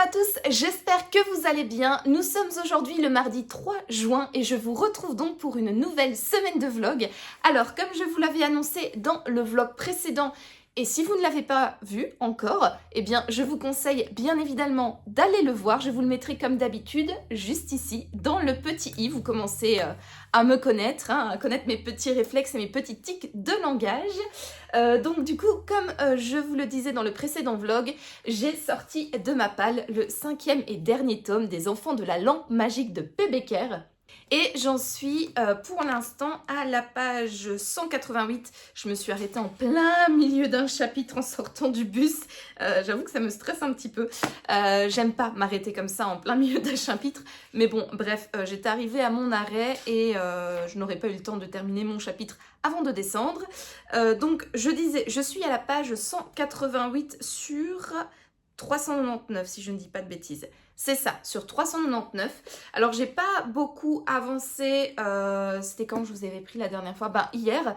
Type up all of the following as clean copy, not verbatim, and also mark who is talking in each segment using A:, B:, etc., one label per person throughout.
A: à tous, j'espère que vous allez bien. Nous sommes aujourd'hui le mardi 3 juin et je vous retrouve donc pour une nouvelle semaine de vlog. Alors, comme je vous l'avais annoncé dans le vlog précédent, et si vous ne l'avez pas vu encore, eh bien je vous conseille bien évidemment d'aller le voir. Je vous le mettrai comme d'habitude juste ici dans le petit i. Vous commencez à me connaître, à connaître mes petits réflexes et mes petits tics de langage. Donc du coup, comme je vous le disais dans le précédent vlog, j'ai sorti de ma palle le 5e et dernier tome des Enfants de la lampe magique de P. Becker. Et j'en suis pour l'instant à la page 188. Je me suis arrêtée en plein milieu d'un chapitre en sortant du bus. J'avoue que ça me stresse un petit peu. J'aime pas m'arrêter comme ça en plein milieu d'un chapitre. Mais bon, bref, j'étais arrivée à mon arrêt et je n'aurais pas eu le temps de terminer mon chapitre avant de descendre. Donc je disais, je suis à la page 188 sur 399 si je ne dis pas de bêtises. C'est ça, sur 399. Alors, j'ai pas beaucoup avancé. C'était quand je vous avais pris la dernière fois? Ben, hier.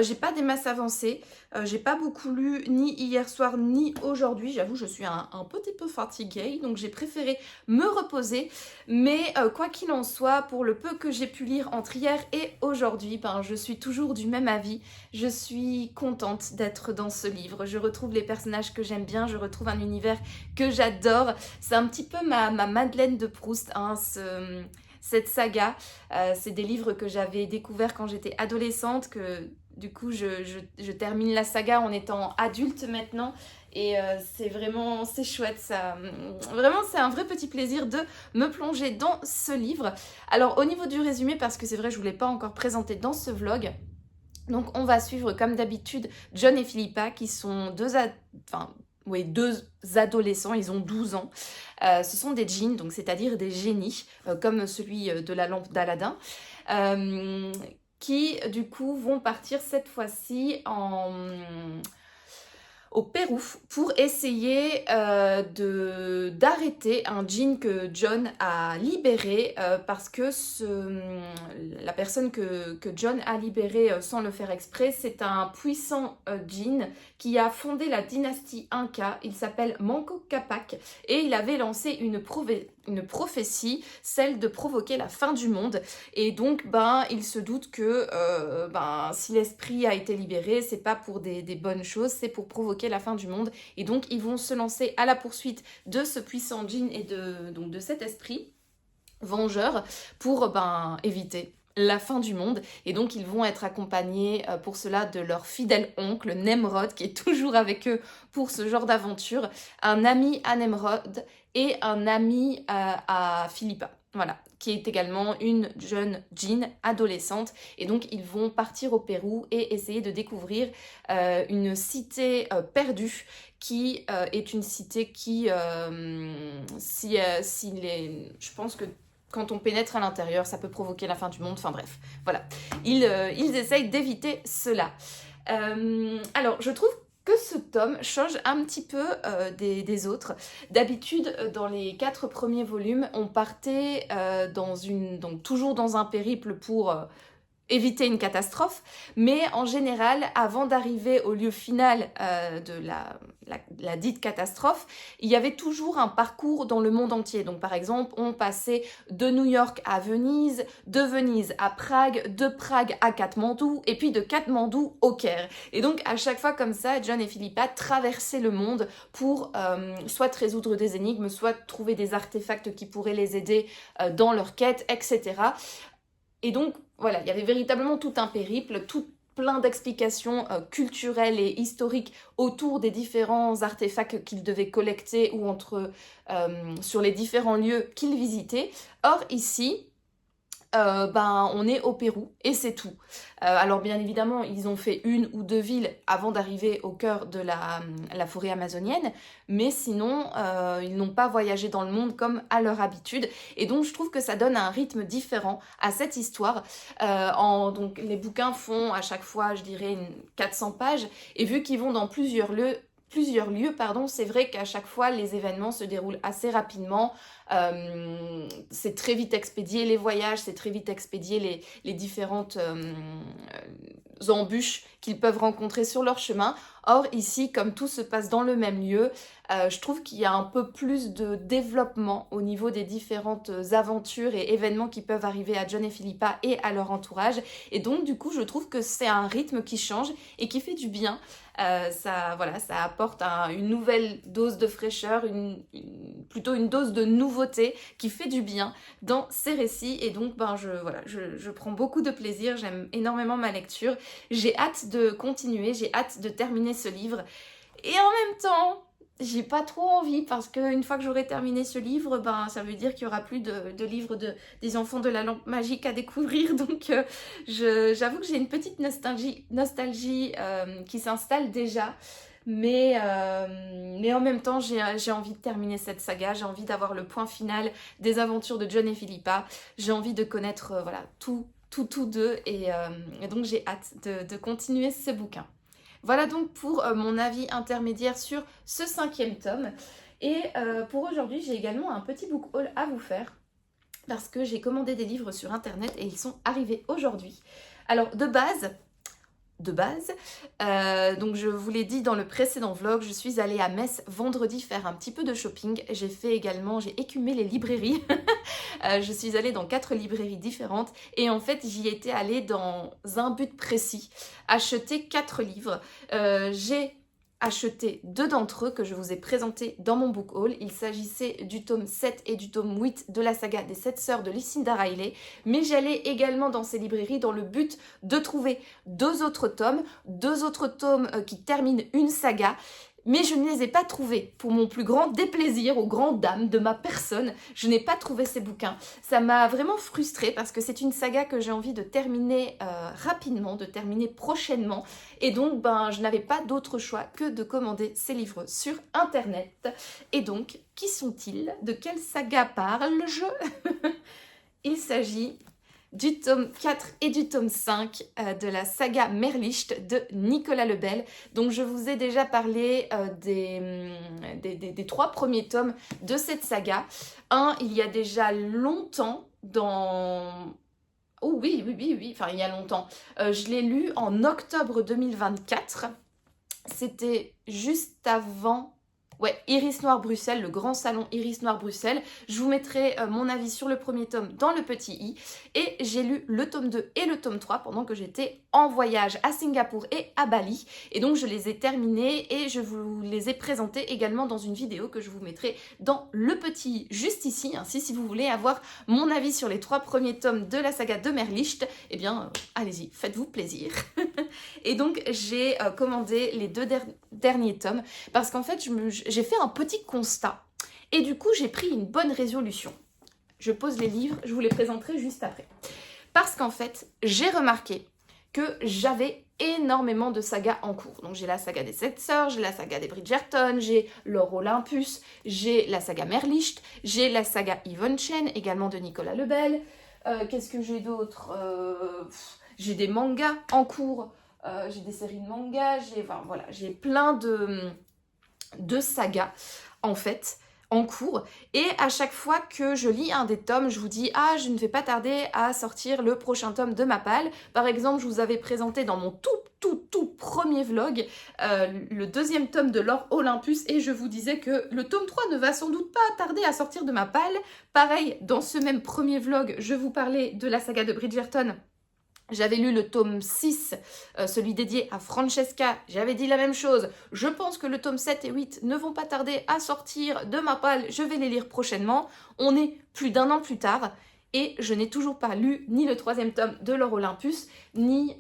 A: J'ai pas des masses avancées. J'ai pas beaucoup lu ni hier soir ni aujourd'hui. J'avoue, je suis un petit peu fatiguée. Donc, j'ai préféré me reposer. Mais quoi qu'il en soit, pour le peu que j'ai pu lire entre hier et aujourd'hui, ben, je suis toujours du même avis. Je suis contente d'être dans ce livre. Je retrouve les personnages que j'aime bien. Je retrouve un univers que j'adore. C'est un petit peu ma Madeleine de Proust, hein, cette saga. C'est des livres que j'avais découverts quand j'étais adolescente, que du coup je termine la saga en étant adulte maintenant. Et c'est chouette, ça. Vraiment, c'est un vrai petit plaisir de me plonger dans ce livre. Alors, au niveau du résumé, parce que c'est vrai, je ne vous l'ai pas encore présenté dans ce vlog, donc on va suivre comme d'habitude John et Philippa qui sont deux adolescents, ils ont 12 ans. Ce sont des djinns, donc c'est-à-dire des génies, comme celui de la lampe d'Aladin, qui du coup vont partir cette fois-ci au Pérou pour essayer d'arrêter un djinn que John a libéré parce que la personne que John a libérée sans le faire exprès, c'est un puissant djinn qui a fondé la dynastie Inca. Il s'appelle Manco Capac et il avait lancé une prophétie, celle de provoquer la fin du monde. Et donc, il se doute que si l'esprit a été libéré, c'est pas pour des bonnes choses, c'est pour provoquer la fin du monde. Et donc, ils vont se lancer à la poursuite de ce puissant djinn et de cet esprit vengeur pour éviter la fin du monde. Et donc ils vont être accompagnés pour cela de leur fidèle oncle Nemrod, qui est toujours avec eux pour ce genre d'aventure, un ami à Nemrod et un ami à Philippa, voilà, qui est également une jeune djinn adolescente. Et donc ils vont partir au Pérou et essayer de découvrir une cité perdue qui est une cité qui, je pense que quand on pénètre à l'intérieur, ça peut provoquer la fin du monde. Enfin bref, voilà. Ils essayent d'éviter cela. Alors, je trouve que ce tome change un petit peu des autres. D'habitude, dans les 4 premiers volumes, on partait donc toujours dans un périple pour éviter une catastrophe, mais en général, avant d'arriver au lieu final de la dite catastrophe, il y avait toujours un parcours dans le monde entier. Donc par exemple, on passait de New York à Venise, de Venise à Prague, de Prague à Katmandou, et puis de Katmandou au Caire. Et donc à chaque fois comme ça, John et Philippa traversaient le monde pour soit résoudre des énigmes, soit trouver des artefacts qui pourraient les aider dans leur quête, etc. Et donc, voilà, il y avait véritablement tout un périple, plein d'explications culturelles et historiques autour des différents artefacts qu'ils devaient collecter ou sur les différents lieux qu'ils visitaient. Or, ici, on est au Pérou et c'est tout. Alors bien évidemment, ils ont fait 1 ou 2 villes avant d'arriver au cœur de la forêt amazonienne, mais sinon, ils n'ont pas voyagé dans le monde comme à leur habitude. Et donc, je trouve que ça donne un rythme différent à cette histoire. Donc, les bouquins font à chaque fois, je dirais, 400 pages, et vu qu'ils vont dans plusieurs lieux, c'est vrai qu'à chaque fois, les événements se déroulent assez rapidement. C'est très vite expédié les voyages, c'est très vite expédié les différentes embûches qu'ils peuvent rencontrer sur leur chemin. Or ici, comme tout se passe dans le même lieu, je trouve qu'il y a un peu plus de développement au niveau des différentes aventures et événements qui peuvent arriver à John et Philippa et à leur entourage. Et donc du coup, je trouve que c'est un rythme qui change et qui fait du bien. Voilà, ça apporte une nouvelle dose de fraîcheur, plutôt une dose de nouveauté qui fait du bien dans ces récits. Et donc je prends beaucoup de plaisir, j'aime énormément ma lecture. J'ai hâte de continuer, j'ai hâte de terminer ce livre. Et en même temps, j'ai pas trop envie parce qu'une fois que j'aurai terminé ce livre, ça veut dire qu'il y aura plus de livres des enfants de la lampe magique à découvrir. Donc j'avoue que j'ai une petite nostalgie qui s'installe déjà. Mais en même temps, j'ai envie de terminer cette saga, j'ai envie d'avoir le point final des aventures de John et Philippa. J'ai envie de connaître tout d'eux et donc j'ai hâte de continuer ce bouquin. Voilà donc pour mon avis intermédiaire sur ce 5e tome. Et pour aujourd'hui, j'ai également un petit book haul à vous faire parce que j'ai commandé des livres sur internet et ils sont arrivés aujourd'hui. Alors de base, donc je vous l'ai dit dans le précédent vlog, je suis allée à Metz vendredi faire un petit peu de shopping. J'ai écumé les librairies. Je suis allée dans 4 librairies différentes et en fait j'y étais allée dans un but précis, acheter 4 livres. J'ai acheté 2 d'entre eux que je vous ai présentés dans mon book haul. Il s'agissait du tome 7 et du tome 8 de la saga des 7 sœurs de Lucinda Riley. Mais j'allais également dans ces librairies dans le but de trouver 2 autres tomes qui terminent une saga. Mais je ne les ai pas trouvés. Pour mon plus grand déplaisir, aux grandes dames de ma personne, je n'ai pas trouvé ces bouquins. Ça m'a vraiment frustrée parce que c'est une saga que j'ai envie de terminer rapidement, de terminer prochainement. Et donc, je n'avais pas d'autre choix que de commander ces livres sur internet. Et donc, qui sont-ils? De quelle saga parle-je? Il s'agit du tome 4 et du tome 5 de la saga Merlicht de Nicolas Lebel. Donc je vous ai déjà parlé des 3 premiers tomes de cette saga. Il y a déjà longtemps dans... Oh oui, enfin il y a longtemps. Je l'ai lu en octobre 2024. C'était juste avant... Ouais, Iris Noir Bruxelles, le grand salon Iris Noir Bruxelles. Je vous mettrai mon avis sur le premier tome dans le petit i. Et j'ai lu le tome 2 et le tome 3 pendant que j'étais en voyage à Singapour et à Bali. Et donc je les ai terminés et je vous les ai présentés également dans une vidéo que je vous mettrai dans le petit i juste ici. Ainsi, si vous voulez avoir mon avis sur les 3 premiers tomes de la saga de Merlicht, eh bien, allez-y, faites-vous plaisir. Et donc j'ai commandé les 2 derniers tomes parce qu'en fait j'ai fait un petit constat et du coup j'ai pris une bonne résolution. Je pose les livres, je vous les présenterai juste après. Parce qu'en fait j'ai remarqué que j'avais énormément de sagas en cours. Donc j'ai la saga des 7 sœurs, j'ai la saga des Bridgerton, j'ai l'Or Olympus, j'ai la saga Merlicht, j'ai la saga Yvonne Chen, également de Nicolas Lebel. Qu'est-ce que j'ai d'autre? J'ai des mangas en cours, j'ai des séries de mangas, j'ai plein de sagas en fait en cours et à chaque fois que je lis un des tomes, je vous dis je ne vais pas tarder à sortir le prochain tome de Mappal. Par exemple, je vous avais présenté dans mon tout premier vlog le 2e tome de l'Or Olympus et je vous disais que le tome 3 ne va sans doute pas tarder à sortir de Mappal. Pareil, dans ce même premier vlog, je vous parlais de la saga de Bridgerton. J'avais lu le tome 6, celui dédié à Francesca, j'avais dit la même chose. Je pense que le tome 7 et 8 ne vont pas tarder à sortir de Mappal, je vais les lire prochainement. On est plus d'1 an plus tard et je n'ai toujours pas lu ni le 3e tome de l'Or Olympus, ni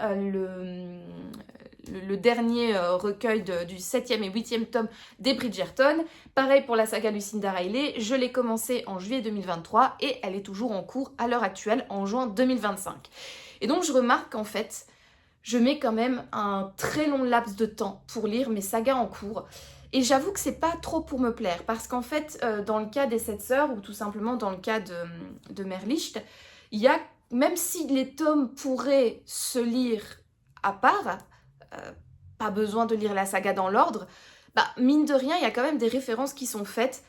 A: le dernier recueil du 7e et 8e tome des Bridgerton. Pareil pour la saga Lucinda Riley, je l'ai commencée en juillet 2023 et elle est toujours en cours à l'heure actuelle en juin 2025. Et donc je remarque qu'en fait, je mets quand même un très long laps de temps pour lire mes sagas en cours. Et j'avoue que c'est pas trop pour me plaire, parce qu'en fait, dans le cas des 7 sœurs, ou tout simplement dans le cas de Merlicht, il y a, même si les tomes pourraient se lire à part, pas besoin de lire la saga dans l'ordre, mine de rien, il y a quand même des références qui sont faites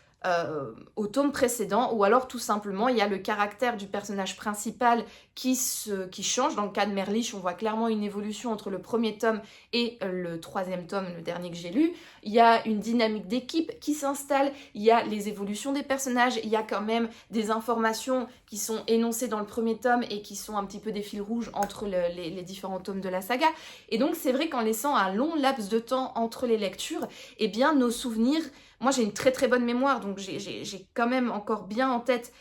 A: au tome précédent, ou alors tout simplement il y a le caractère du personnage principal qui change. Dans le cas de Merlich, on voit clairement une évolution entre le premier tome et le troisième tome, le dernier que j'ai lu. Il y a une dynamique d'équipe qui s'installe, il y a les évolutions des personnages, il y a quand même des informations qui sont énoncées dans le premier tome et qui sont un petit peu des fils rouges entre les différents tomes de la saga. Et donc c'est vrai qu'en laissant un long laps de temps entre les lectures, eh bien nos souvenirs... Moi, j'ai une très très bonne mémoire, donc j'ai quand même encore bien en tête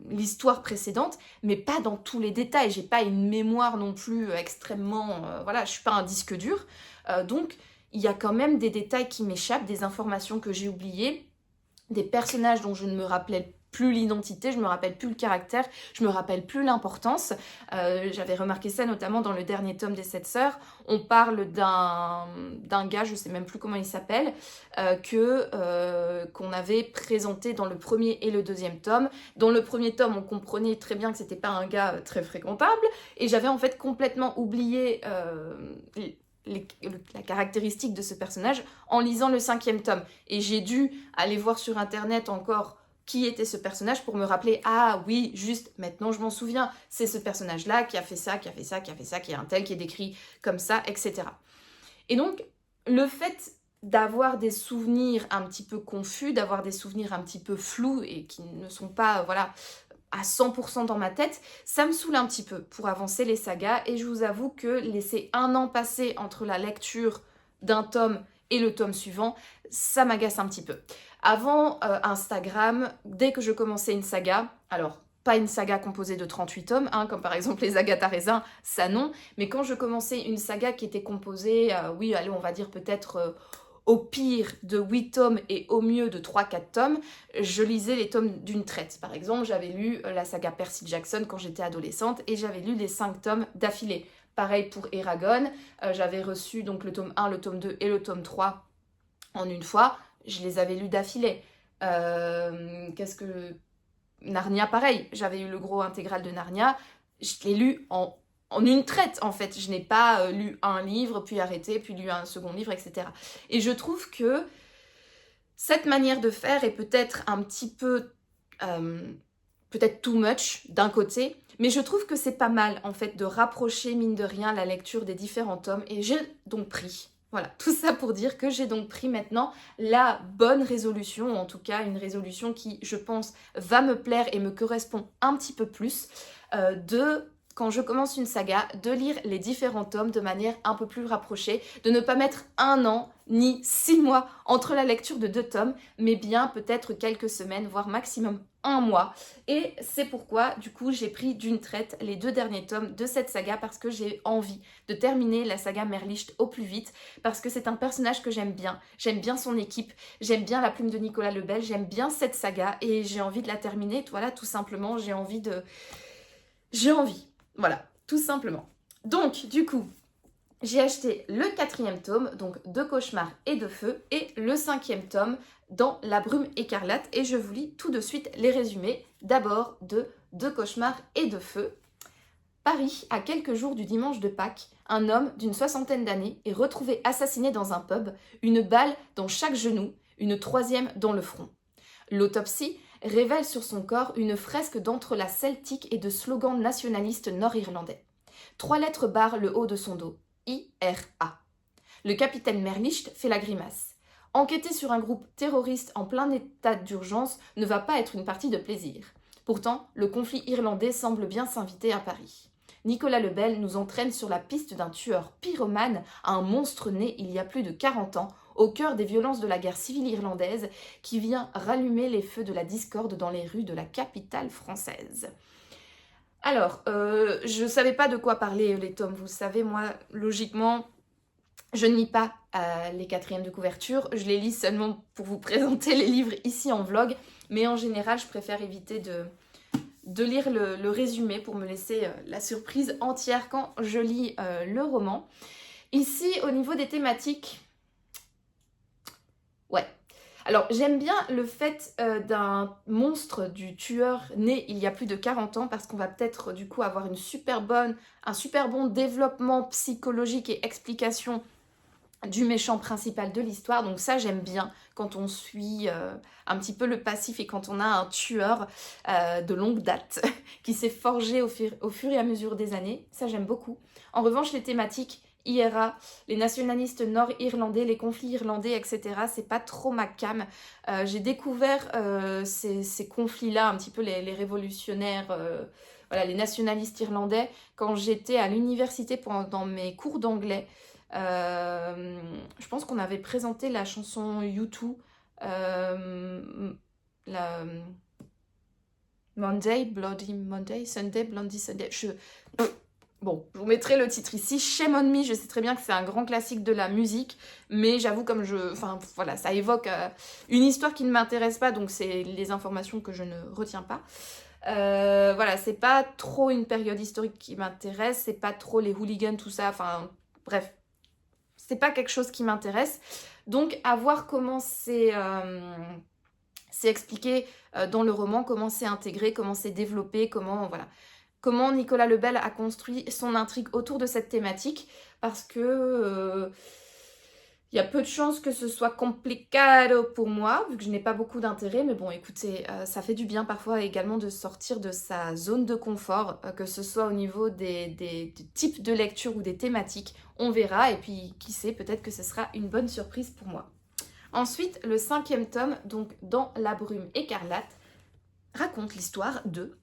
A: l'histoire précédente, mais pas dans tous les détails. J'ai pas une mémoire non plus extrêmement... voilà, je suis pas un disque dur. Donc, il y a quand même des détails qui m'échappent, des informations que j'ai oubliées, des personnages dont je ne me rappelais plus l'identité, je me rappelle plus le caractère, je me rappelle plus l'importance. J'avais remarqué ça notamment dans le dernier tome des 7 sœurs. On parle d'un gars, je sais même plus comment il s'appelle, qu'on avait présenté dans le premier et le deuxième tome. Dans le premier tome, on comprenait très bien que c'était pas un gars très fréquentable, et j'avais en fait complètement oublié la caractéristique de ce personnage en lisant le 5e tome. Et j'ai dû aller voir sur internet encore qui était ce personnage pour me rappeler, ah oui, juste maintenant je m'en souviens, c'est ce personnage-là qui a fait ça, qui a fait ça, qui a fait ça, qui est un tel, qui est décrit comme ça, etc. Et donc, le fait d'avoir des souvenirs un petit peu confus, d'avoir des souvenirs un petit peu flous et qui ne sont pas, voilà, à 100% dans ma tête, ça me saoule un petit peu pour avancer les sagas, et je vous avoue que laisser un an passer entre la lecture d'un tome et le tome suivant, ça m'agace un petit peu. Avant Instagram, dès que je commençais une saga, alors pas une saga composée de 38 tomes, hein, comme par exemple les Agatha Raisin, ça non, mais quand je commençais une saga qui était composée, oui, allez, on va dire peut-être au pire de 8 tomes et au mieux de 3-4 tomes, je lisais les tomes d'une traite. Par exemple, j'avais lu la saga Percy Jackson quand j'étais adolescente et j'avais lu les 5 tomes d'affilée. Pareil pour Eragon, j'avais reçu donc le tome 1, le tome 2 et le tome 3 en une fois. Je les avais lus d'affilée. Narnia, pareil. J'avais eu le gros intégral de Narnia. Je l'ai lu en une traite, en fait. Je n'ai pas lu un livre, puis arrêté, puis lu un second livre, etc. Et je trouve que cette manière de faire est peut-être un petit peu... peut-être too much d'un côté, mais je trouve que c'est pas mal, en fait, de rapprocher, mine de rien, la lecture des différents tomes. Et j'ai donc pris... Voilà, tout ça pour dire que j'ai donc pris maintenant la bonne résolution, ou en tout cas une résolution qui, je pense, va me plaire et me correspond un petit peu plus, quand je commence une saga, de lire les différents tomes de manière un peu plus rapprochée, de ne pas mettre un an ni 6 mois entre la lecture de 2 tomes, mais bien peut-être quelques semaines, voire maximum un mois. Et c'est pourquoi, du coup, j'ai pris d'une traite les 2 derniers tomes de cette saga, parce que j'ai envie de terminer la saga Merlicht au plus vite, parce que c'est un personnage que j'aime bien son équipe, j'aime bien la plume de Nicolas Lebel, j'aime bien cette saga, et j'ai envie de la terminer, voilà, tout simplement, j'ai envie, voilà, tout simplement. Donc, du coup, j'ai acheté le 4e tome, donc de Cauchemar et de Feu, et le 5e tome dans La Brume écarlate, et je vous lis tout de suite les résumés. D'abord de Cauchemar et de Feu. Paris, à quelques jours du dimanche de Pâques, un homme d'une 60aine d'années est retrouvé assassiné dans un pub, une balle dans chaque genou, une 3e dans le front. L'autopsie révèle sur son corps une fresque d'entrelacs celtiques et de slogans nationalistes nord-irlandais. 3 lettres barrent le haut de son dos. IRA. Le capitaine Merlicht fait la grimace. Enquêter sur un groupe terroriste en plein état d'urgence ne va pas être une partie de plaisir. Pourtant, le conflit irlandais semble bien s'inviter à Paris. Nicolas Lebel nous entraîne sur la piste d'un tueur pyromane, un monstre né il y a plus de 40 ans, au cœur des violences de la guerre civile irlandaise, qui vient rallumer les feux de la discorde dans les rues de la capitale française. Alors, je ne savais pas de quoi parler les tomes, vous le savez, moi, logiquement, je ne lis pas les 4e de couverture, je les lis seulement pour vous présenter les livres ici en vlog, mais en général, je préfère éviter de lire le résumé pour me laisser la surprise entière quand je lis le roman. Ici, au niveau des thématiques, ouais. Alors, j'aime bien le fait d'un monstre, du tueur né il y a plus de 40 ans, parce qu'on va peut-être du coup avoir un super bon développement psychologique et explication du méchant principal de l'histoire. Donc ça, j'aime bien quand on suit un petit peu le passif et quand on a un tueur de longue date qui s'est forgé au fur et à mesure des années. Ça, j'aime beaucoup. En revanche, les thématiques IRA, les nationalistes nord-irlandais, les conflits irlandais, etc., c'est pas trop ma came. J'ai découvert ces conflits-là, un petit peu les révolutionnaires, voilà, les nationalistes irlandais, quand j'étais à l'université pendant mes cours d'anglais. Je pense qu'on avait présenté la chanson U2, la Monday, Bloody Monday, Sunday, Bloody Sunday. Bon, je vous mettrai le titre ici. Shame on me, je sais très bien que c'est un grand classique de la musique, mais j'avoue enfin voilà, ça évoque une histoire qui ne m'intéresse pas, donc c'est les informations que je ne retiens pas. Voilà, c'est pas trop une période historique qui m'intéresse, c'est pas trop les hooligans, tout ça, enfin bref. C'est pas quelque chose qui m'intéresse. Donc, à voir comment c'est expliqué dans le roman, comment c'est intégré, comment c'est développé, comment Nicolas Lebel a construit son intrigue autour de cette thématique. Parce que il y a peu de chances que ce soit complicado pour moi, vu que je n'ai pas beaucoup d'intérêt. Mais bon, écoutez, ça fait du bien parfois également de sortir de sa zone de confort, que ce soit au niveau des types de lecture ou des thématiques. On verra, et puis qui sait, peut-être que ce sera une bonne surprise pour moi. Ensuite, le 5e tome, donc Dans la brume écarlate, raconte l'histoire de...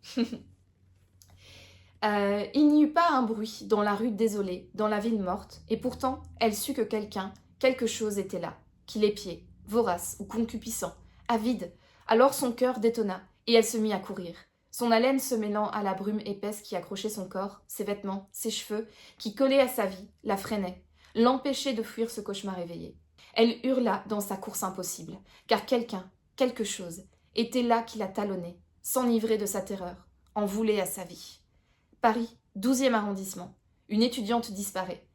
A: il n'y eut pas un bruit dans la rue désolée, dans la ville morte, et pourtant elle sut que quelque chose était là, qui l'épiait, vorace ou concupiscent, avide. Alors son cœur détonna, et elle se mit à courir. Son haleine se mêlant à la brume épaisse qui accrochait son corps, ses vêtements, ses cheveux, qui collaient à sa vie, la freinaient, l'empêchaient de fuir ce cauchemar éveillé. Elle hurla dans sa course impossible, car quelque chose, était là qui la talonnait, s'enivrait de sa terreur, en voulait à sa vie. Paris, 12e arrondissement. Une étudiante disparaît.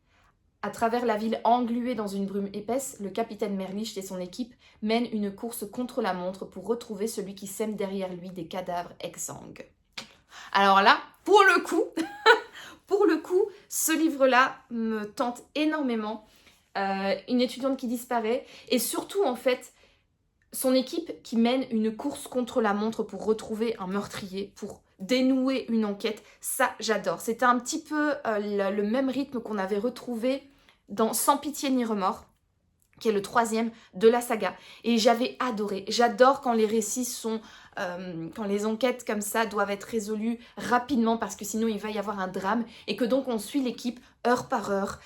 A: À travers la ville engluée dans une brume épaisse, le capitaine Merlich et son équipe mènent une course contre la montre pour retrouver celui qui sème derrière lui des cadavres exsangues. Alors là, pour le coup, ce livre-là me tente énormément. Une étudiante qui disparaît et surtout en fait son équipe qui mène une course contre la montre pour retrouver un meurtrier, pour dénouer une enquête. Ça, j'adore. C'était un petit peu le même rythme qu'on avait retrouvé dans Sans pitié ni remords, qui est le 3e de la saga. Et j'avais adoré. J'adore quand les récits sont... quand les enquêtes comme ça doivent être résolues rapidement parce que sinon il va y avoir un drame et que donc on suit l'équipe heure par heure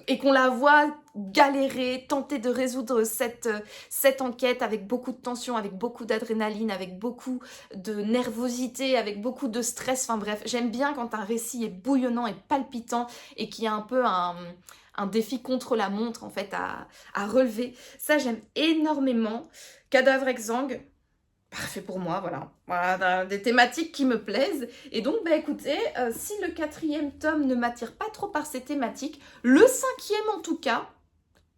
A: et qu'on la voit galérer, tenter de résoudre cette enquête avec beaucoup de tension, avec beaucoup d'adrénaline, avec beaucoup de nervosité, avec beaucoup de stress. Enfin bref, j'aime bien quand un récit est bouillonnant et palpitant et qu'il y a un peu un défi contre la montre en fait à relever. Ça, j'aime énormément. Cadavre exsangue, parfait pour moi, voilà, des thématiques qui me plaisent. Et donc, bah écoutez, si le 4e tome ne m'attire pas trop par ces thématiques, le 5e en tout cas,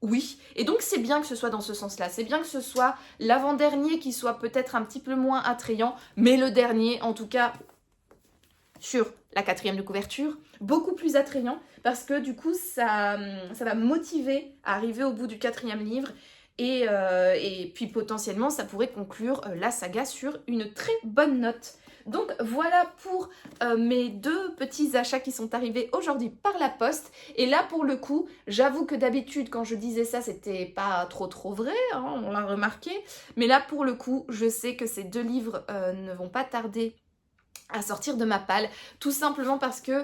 A: oui. Et donc, c'est bien que ce soit dans ce sens-là. C'est bien que ce soit l'avant-dernier qui soit peut-être un petit peu moins attrayant, mais le dernier, en tout cas, sur la 4e de couverture, beaucoup plus attrayant, parce que du coup, ça va me motiver à arriver au bout du 4e livre. Et puis potentiellement, ça pourrait conclure la saga sur une très bonne note. Donc voilà pour mes 2 petits achats qui sont arrivés aujourd'hui par la poste. Et là, pour le coup, j'avoue que d'habitude, quand je disais ça, c'était pas trop vrai, hein, on l'a remarqué. Mais là, pour le coup, je sais que ces 2 livres ne vont pas tarder à sortir de ma palle, tout simplement parce que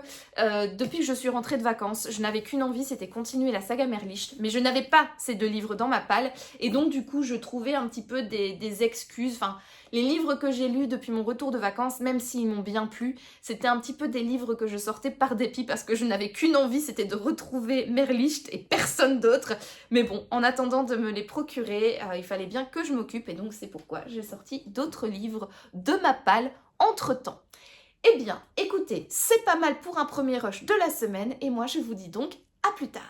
A: depuis que je suis rentrée de vacances, je n'avais qu'une envie, c'était continuer la saga Merlich, mais je n'avais pas ces 2 livres dans ma palle, et donc du coup je trouvais un petit peu des excuses, enfin les livres que j'ai lus depuis mon retour de vacances, même s'ils m'ont bien plu, c'était un petit peu des livres que je sortais par dépit parce que je n'avais qu'une envie, c'était de retrouver Merlich et personne d'autre, mais bon, en attendant de me les procurer, il fallait bien que je m'occupe, et donc c'est pourquoi j'ai sorti d'autres livres de ma palle entre-temps. Eh bien, écoutez, c'est pas mal pour un premier rush de la semaine, et moi je vous dis donc à plus tard.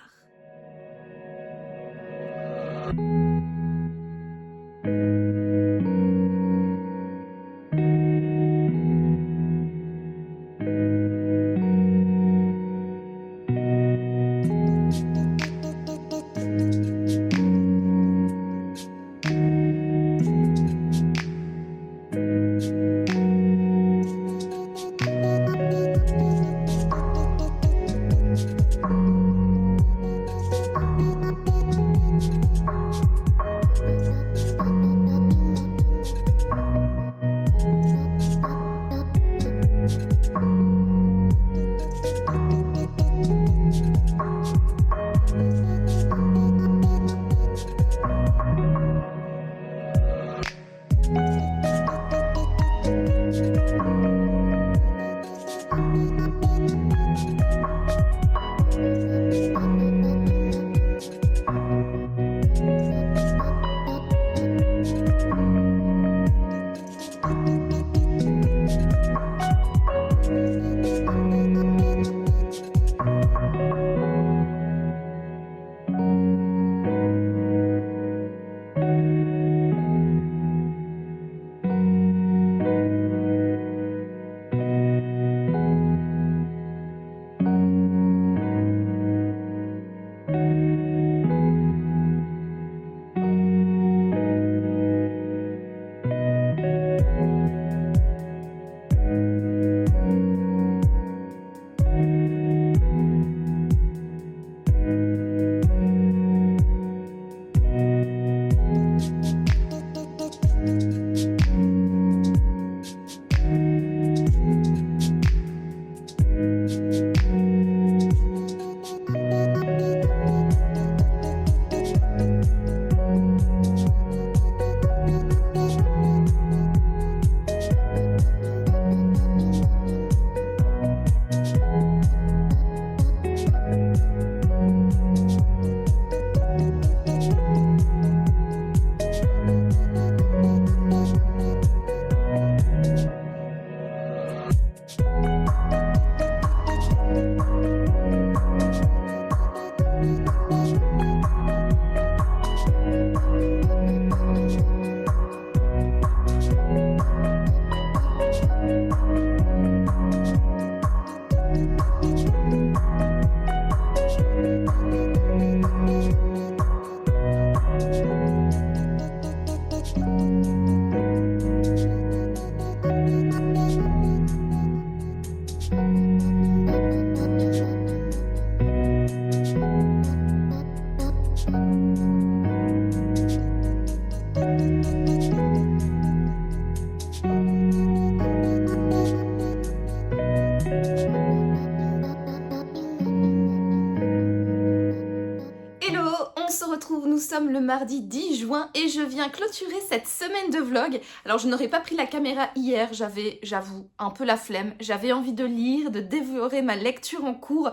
A: mardi 10 juin et je viens clôturer cette semaine de vlog. Alors je n'aurais pas pris la caméra hier, j'avais, j'avoue, un peu la flemme. J'avais envie de lire, de dévorer ma lecture en cours.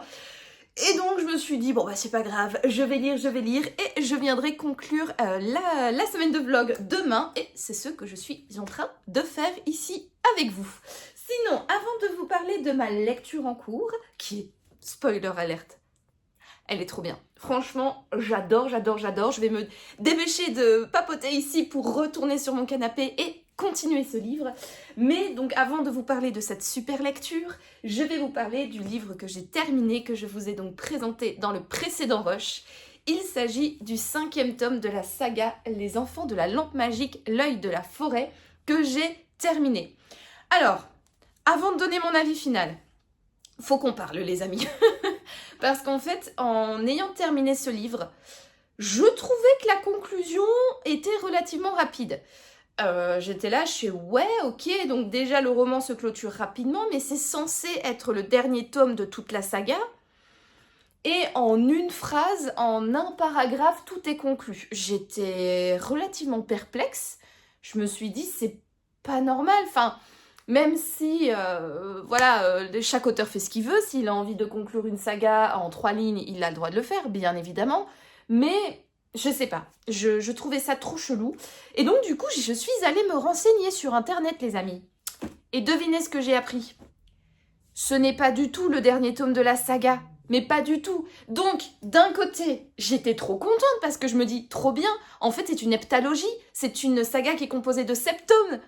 A: Et donc je me suis dit, bon bah c'est pas grave, je vais lire et je viendrai conclure la semaine de vlog demain. Et c'est ce que je suis en train de faire ici avec vous. Sinon, avant de vous parler de ma lecture en cours, qui est spoiler alerte, elle est trop bien. Franchement, j'adore. Je vais me dépêcher de papoter ici pour retourner sur mon canapé et continuer ce livre. Mais donc avant de vous parler de cette super lecture, je vais vous parler du livre que j'ai terminé, que je vous ai donc présenté dans le précédent rush. Il s'agit du 5e tome de la saga Les Enfants de la Lampe Magique, L'Œil de la Forêt, que j'ai terminé. Alors, avant de donner mon avis final, faut qu'on parle les amis. Parce qu'en fait, en ayant terminé ce livre, je trouvais que la conclusion était relativement rapide. J'étais là, je suis ouais, ok, donc déjà le roman se clôture rapidement, mais c'est censé être le dernier tome de toute la saga. Et en une phrase, en un paragraphe, tout est conclu. J'étais relativement perplexe. Je me suis dit, c'est pas normal, enfin... Même si, chaque auteur fait ce qu'il veut, s'il a envie de conclure une saga en 3 lignes, il a le droit de le faire, bien évidemment. Mais, je sais pas, je trouvais ça trop chelou. Et donc, du coup, je suis allée me renseigner sur Internet, les amis. Et devinez ce que j'ai appris. Ce n'est pas du tout le dernier tome de la saga. Mais pas du tout. Donc, d'un côté, j'étais trop contente parce que je me dis, trop bien. En fait, c'est une heptalogie. C'est une saga qui est composée de 7 tomes.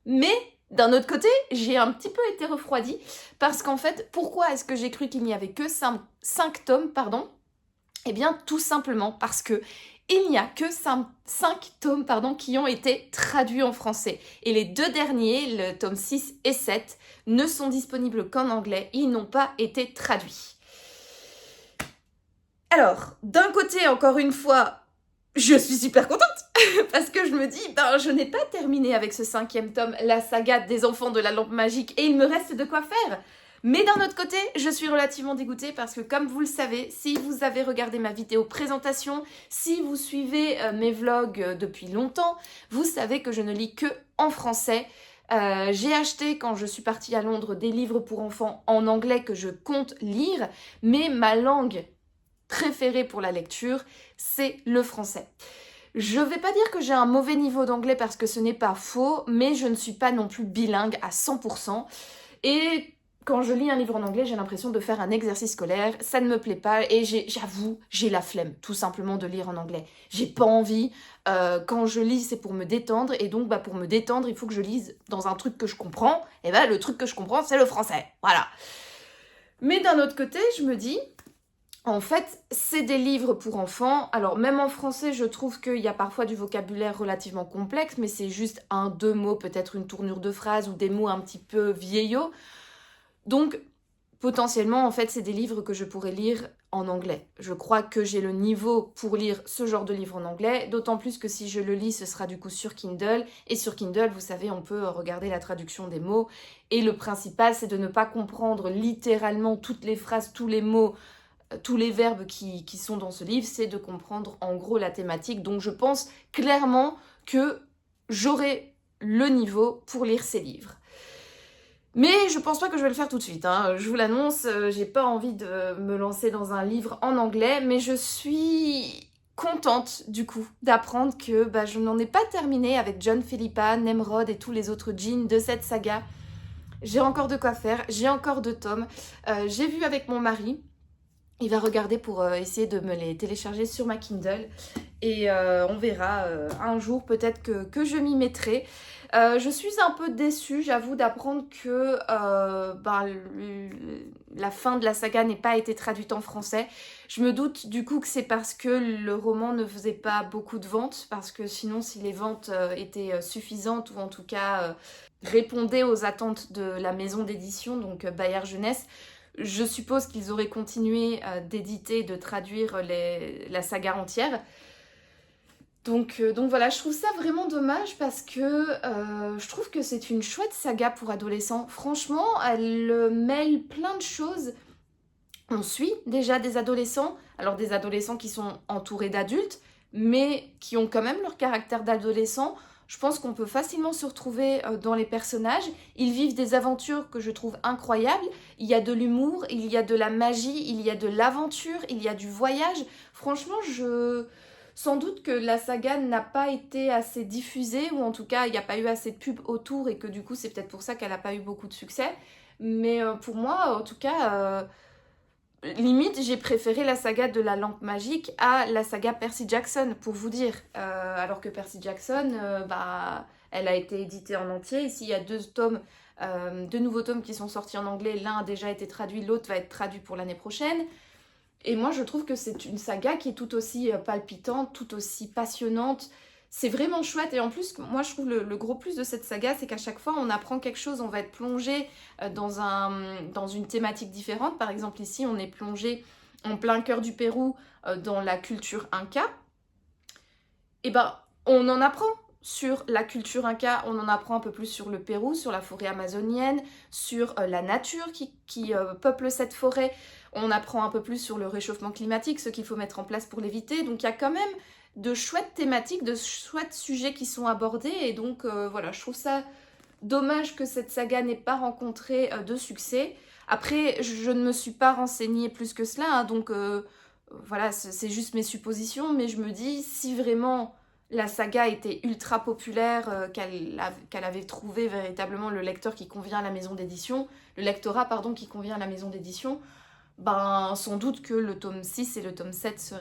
A: Mais... d'un autre côté, j'ai un petit peu été refroidie parce qu'en fait, pourquoi est-ce que j'ai cru qu'il n'y avait que 5 tomes, pardon? Eh bien, tout simplement parce que il n'y a que 5 tomes, qui ont été traduits en français. Et les 2 derniers, le tome 6 et 7, ne sont disponibles qu'en anglais. Ils n'ont pas été traduits. Alors, d'un côté, encore une fois, je suis super contente parce que je me dis, je n'ai pas terminé avec ce 5e tome, la saga des enfants de la lampe magique, et il me reste de quoi faire. Mais d'un autre côté, je suis relativement dégoûtée parce que comme vous le savez, si vous avez regardé ma vidéo présentation, si vous suivez mes vlogs depuis longtemps, vous savez que je ne lis que en français. J'ai acheté quand je suis partie à Londres des livres pour enfants en anglais que je compte lire, mais ma langue préférée pour la lecture, c'est le français. Je vais pas dire que j'ai un mauvais niveau d'anglais parce que ce n'est pas faux, mais je ne suis pas non plus bilingue à 100%. Et quand je lis un livre en anglais, j'ai l'impression de faire un exercice scolaire, ça ne me plaît pas et j'avoue, j'ai la flemme tout simplement de lire en anglais. J'ai pas envie, quand je lis c'est pour me détendre et donc pour me détendre il faut que je lise dans un truc que je comprends, et le truc que je comprends c'est le français, voilà. Mais d'un autre côté, je me dis... en fait, c'est des livres pour enfants. Alors, même en français, je trouve qu'il y a parfois du vocabulaire relativement complexe, mais c'est juste 1-2 mots, peut-être une tournure de phrase ou des mots un petit peu vieillots. Donc, potentiellement, en fait, c'est des livres que je pourrais lire en anglais. Je crois que j'ai le niveau pour lire ce genre de livre en anglais, d'autant plus que si je le lis, ce sera du coup sur Kindle. Et sur Kindle, vous savez, on peut regarder la traduction des mots. Et le principal, c'est de ne pas comprendre littéralement toutes les phrases, tous les mots, tous les verbes qui sont dans ce livre, c'est de comprendre en gros la thématique. Donc je pense clairement que j'aurai le niveau pour lire ces livres. Mais je pense pas que je vais le faire tout de suite, hein. Je vous l'annonce, j'ai pas envie de me lancer dans un livre en anglais, mais je suis contente du coup d'apprendre que je n'en ai pas terminé avec John Philippa, Nemrod et tous les autres djinns de cette saga. J'ai encore de quoi faire, j'ai encore 2 tomes. J'ai vu avec mon mari, il va regarder pour essayer de me les télécharger sur ma Kindle. Et on verra un jour peut-être que je m'y mettrai. Je suis un peu déçue, j'avoue, d'apprendre que la fin de la saga n'ait pas été traduite en français. Je me doute du coup que c'est parce que le roman ne faisait pas beaucoup de ventes, parce que sinon si les ventes étaient suffisantes ou en tout cas répondaient aux attentes de la maison d'édition, donc Bayard Jeunesse, je suppose qu'ils auraient continué d'éditer, de traduire la saga entière. Donc voilà, je trouve ça vraiment dommage parce que je trouve que c'est une chouette saga pour adolescents. Franchement, elle mêle plein de choses. On suit déjà des adolescents, alors des adolescents qui sont entourés d'adultes, mais qui ont quand même leur caractère d'adolescent. Je pense qu'on peut facilement se retrouver dans les personnages. Ils vivent des aventures que je trouve incroyables. Il y a de l'humour, il y a de la magie, il y a de l'aventure, il y a du voyage. Franchement, sans doute que la saga n'a pas été assez diffusée, ou en tout cas, il n'y a pas eu assez de pub autour, et que du coup, c'est peut-être pour ça qu'elle n'a pas eu beaucoup de succès. Mais pour moi, en tout cas, limite, j'ai préféré la saga de la lampe magique à la saga Percy Jackson, pour vous dire. Alors que Percy Jackson, elle a été éditée en entier. Ici, il y a deux nouveaux tomes qui sont sortis en anglais. L'un a déjà été traduit, l'autre va être traduit pour l'année prochaine. Et moi, je trouve que c'est une saga qui est tout aussi palpitante, tout aussi passionnante. C'est vraiment chouette. Et en plus, moi, je trouve le gros plus de cette saga, c'est qu'à chaque fois, on apprend quelque chose. On va être plongé dans une thématique différente. Par exemple, ici, on est plongé en plein cœur du Pérou dans la culture inca. Et ben, on en apprend sur la culture inca, on en apprend un peu plus sur le Pérou, sur la forêt amazonienne, sur la nature qui peuple cette forêt. On apprend un peu plus sur le réchauffement climatique, ce qu'il faut mettre en place pour l'éviter. Donc il y a quand même de chouettes thématiques, de chouettes sujets qui sont abordés. Et donc voilà, je trouve ça dommage que cette saga n'ait pas rencontré de succès. Après, je ne me suis pas renseignée plus que cela, hein, donc voilà, c'est juste mes suppositions. Mais je me dis, si vraiment la saga était ultra populaire, qu'elle avait trouvé véritablement le lecteur qui convient à la maison d'édition, le lectorat, pardon, qui convient à la maison d'édition, ben sans doute que le tome 6 et le tome 7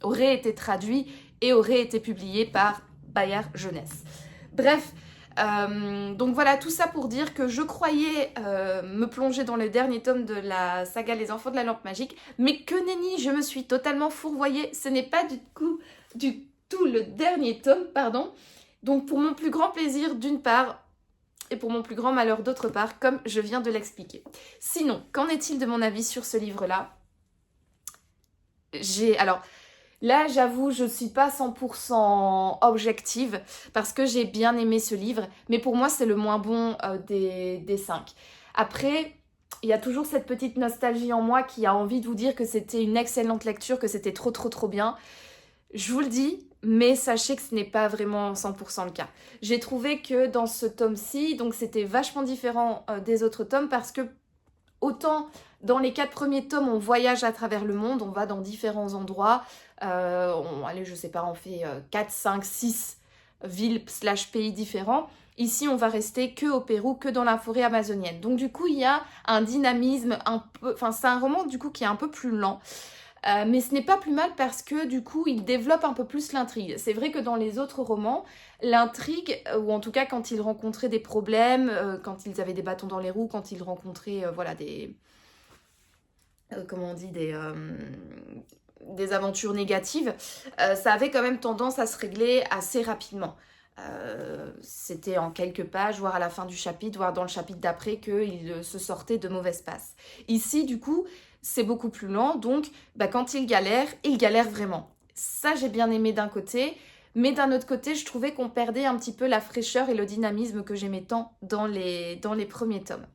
A: auraient été traduits et auraient été publiés par Bayard Jeunesse. Bref, donc voilà, tout ça pour dire que je croyais me plonger dans le dernier tome de la saga Les Enfants de la Lampe Magique, mais que nenni, je me suis totalement fourvoyée, ce n'est pas du tout le dernier tome, pardon. Donc pour mon plus grand plaisir d'une part, et pour mon plus grand malheur d'autre part, comme je viens de l'expliquer. Sinon, qu'en est-il de mon avis sur ce livre-là ? Alors, là, j'avoue, je ne suis pas 100% objective, parce que j'ai bien aimé ce livre, mais pour moi, c'est le moins bon des 5. Après, il y a toujours cette petite nostalgie en moi qui a envie de vous dire que c'était une excellente lecture, que c'était trop bien. Je vous le dis, mais sachez que ce n'est pas vraiment 100% le cas. J'ai trouvé que dans ce tome-ci, donc c'était vachement différent des autres tomes, parce que autant dans les 4 premiers tomes, on voyage à travers le monde, on va dans différents endroits, allez, je sais pas, on fait 4, 5, 6 villes / pays différents. Ici, on va rester que au Pérou, que dans la forêt amazonienne. Donc du coup, il y a un dynamisme un peu... Enfin, c'est un roman du coup qui est un peu plus lent. Mais ce n'est pas plus mal, parce que du coup il développe un peu plus l'intrigue. C'est vrai que dans les autres romans, l'intrigue, ou en tout cas quand ils rencontraient des problèmes, quand ils avaient des bâtons dans les roues, quand ils rencontraient voilà, comment on dit, des aventures négatives, ça avait quand même tendance à se régler assez rapidement. C'était en quelques pages, voire à la fin du chapitre, voire dans le chapitre d'après, qu'il se sortait de mauvaises passes. Ici, du coup, c'est beaucoup plus lent, donc quand il galère vraiment. Ça, j'ai bien aimé d'un côté, mais d'un autre côté, je trouvais qu'on perdait un petit peu la fraîcheur et le dynamisme que j'aimais tant dans les premiers tomes.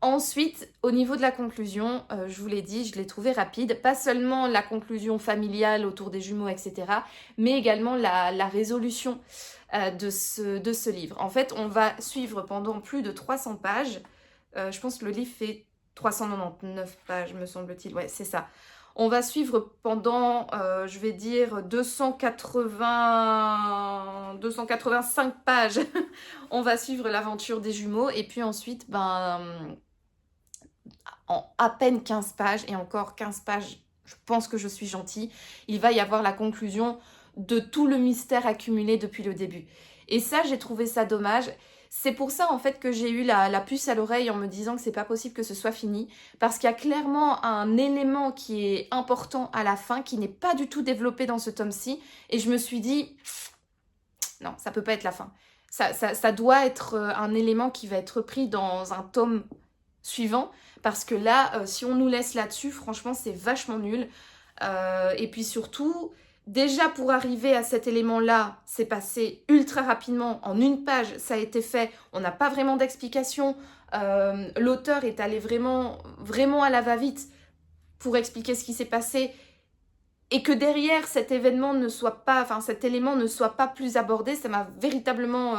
A: Ensuite, au niveau de la conclusion, je vous l'ai dit, je l'ai trouvé rapide. Pas seulement la conclusion familiale autour des jumeaux, etc., mais également la résolution de ce livre. En fait, on va suivre pendant plus de 300 pages. Je pense que le livre fait 399 pages, me semble-t-il. Ouais, c'est ça. On va suivre pendant, je vais dire, 285 pages. On va suivre l'aventure des jumeaux. Et puis ensuite, en à peine 15 pages, et encore 15 pages, je pense que je suis gentille, il va y avoir la conclusion de tout le mystère accumulé depuis le début. Et ça, j'ai trouvé ça dommage. C'est pour ça en fait que j'ai eu la puce à l'oreille en me disant que c'est pas possible que ce soit fini, parce qu'il y a clairement un élément qui est important à la fin, qui n'est pas du tout développé dans ce tome-ci, et je me suis dit, non, ça peut pas être la fin. Ça doit être un élément qui va être pris dans un tome suivant, parce que là, si on nous laisse là-dessus, franchement, c'est vachement nul. Et puis surtout, déjà pour arriver à cet élément-là, c'est passé ultra rapidement, en une page, ça a été fait, on n'a pas vraiment d'explication. L'auteur est allé vraiment à la va-vite pour expliquer ce qui s'est passé. et que derrière cet événement ne soit pas, enfin cet élément ne soit pas plus abordé, ça m'a véritablement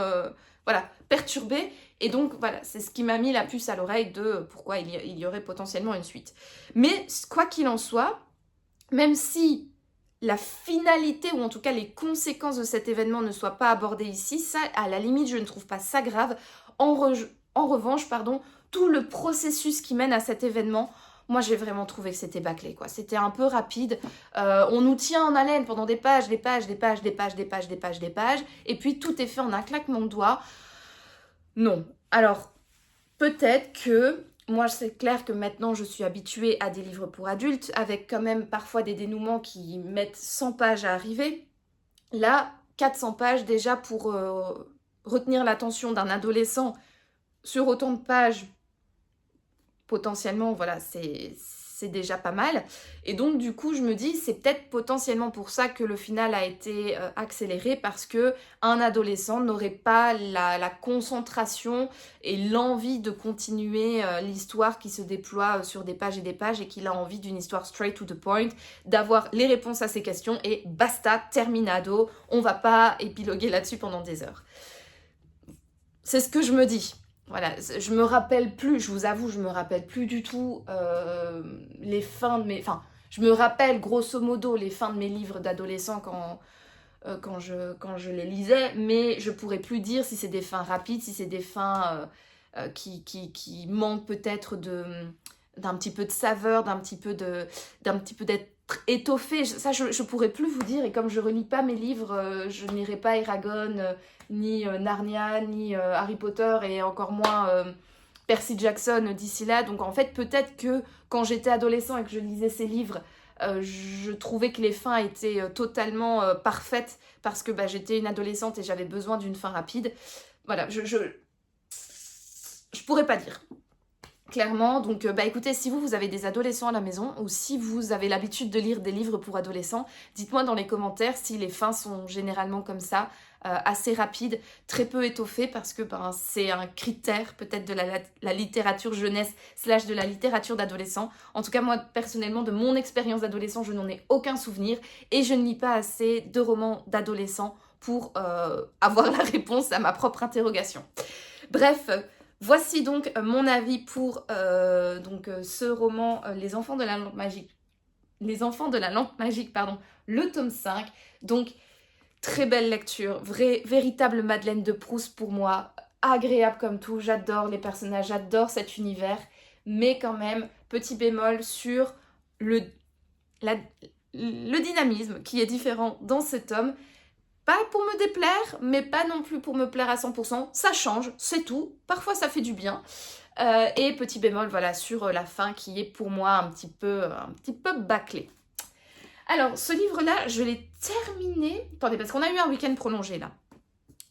A: voilà, perturbée. Et donc voilà, c'est ce qui m'a mis la puce à l'oreille de pourquoi il y aurait potentiellement une suite. Mais quoi qu'il en soit, même si la finalité ou en tout cas les conséquences de cet événement ne soient pas abordées ici, ça à la limite je ne trouve pas ça grave. En revanche, pardon, tout le processus qui mène à cet événement, moi j'ai vraiment trouvé que c'était bâclé, quoi. C'était un peu rapide. On nous tient en haleine pendant des pages, des pages, des pages, des pages, des pages, des pages, des pages, et puis tout est fait en un claquement de doigts. Non. Alors, peut-être que moi, c'est clair que maintenant, je suis habituée à des livres pour adultes, avec quand même parfois des dénouements qui mettent 100 pages à arriver. Là, 400 pages déjà pour retenir l'attention d'un adolescent sur autant de pages, potentiellement, voilà, c'est déjà pas mal. Et donc, du coup, je me dis, c'est peut-être potentiellement pour ça que le final a été accéléré, parce que un adolescent n'aurait pas la concentration et l'envie de continuer l'histoire qui se déploie sur des pages et des pages, et qu'il a envie d'une histoire straight to the point, d'avoir les réponses à ses questions et basta, terminado, on va pas épiloguer là-dessus pendant des heures. C'est ce que je me dis. Voilà, je me rappelle plus, je vous avoue, je me rappelle plus du tout les fins de mes... Enfin, je me rappelle grosso modo les fins de mes livres d'adolescents quand je les lisais, mais je pourrais plus dire si c'est des fins rapides, si c'est des fins qui manquent peut-être d'un petit peu de saveur, d'un petit peu d'être étoffé. Ça, je pourrais plus vous dire, et comme je relis pas mes livres, je n'irai pas Eragon... ni Narnia, ni Harry Potter, et encore moins Percy Jackson d'ici là. Donc en fait, peut-être que quand j'étais adolescent et que je lisais ces livres, je trouvais que les fins étaient totalement parfaites, parce que j'étais une adolescente et j'avais besoin d'une fin rapide. Voilà, je pourrais pas dire. Clairement, donc écoutez, si vous avez des adolescents à la maison, ou si vous avez l'habitude de lire des livres pour adolescents, dites-moi dans les commentaires si les fins sont généralement comme ça, assez rapides, très peu étoffées, parce que c'est un critère peut-être de la littérature jeunesse / de la littérature d'adolescent. En tout cas, moi personnellement, de mon expérience d'adolescent, je n'en ai aucun souvenir, et je ne lis pas assez de romans d'adolescents pour avoir la réponse à ma propre interrogation. Bref, voici donc mon avis pour ce roman Les Enfants de la Lampe Magique. Les Enfants de la Lampe Magique, pardon, le tome 5. Donc, très belle lecture, véritable Madeleine de Proust pour moi, agréable comme tout, j'adore les personnages, j'adore cet univers, mais quand même, petit bémol sur le dynamisme qui est différent dans cet tome. Pas pour me déplaire, mais pas non plus pour me plaire à 100%. Ça change, c'est tout. Parfois, ça fait du bien. Et petit bémol, voilà, sur la fin qui est pour moi un petit peu bâclée. Alors, ce livre-là, je l'ai terminé... Attendez, parce qu'on a eu un week-end prolongé, là.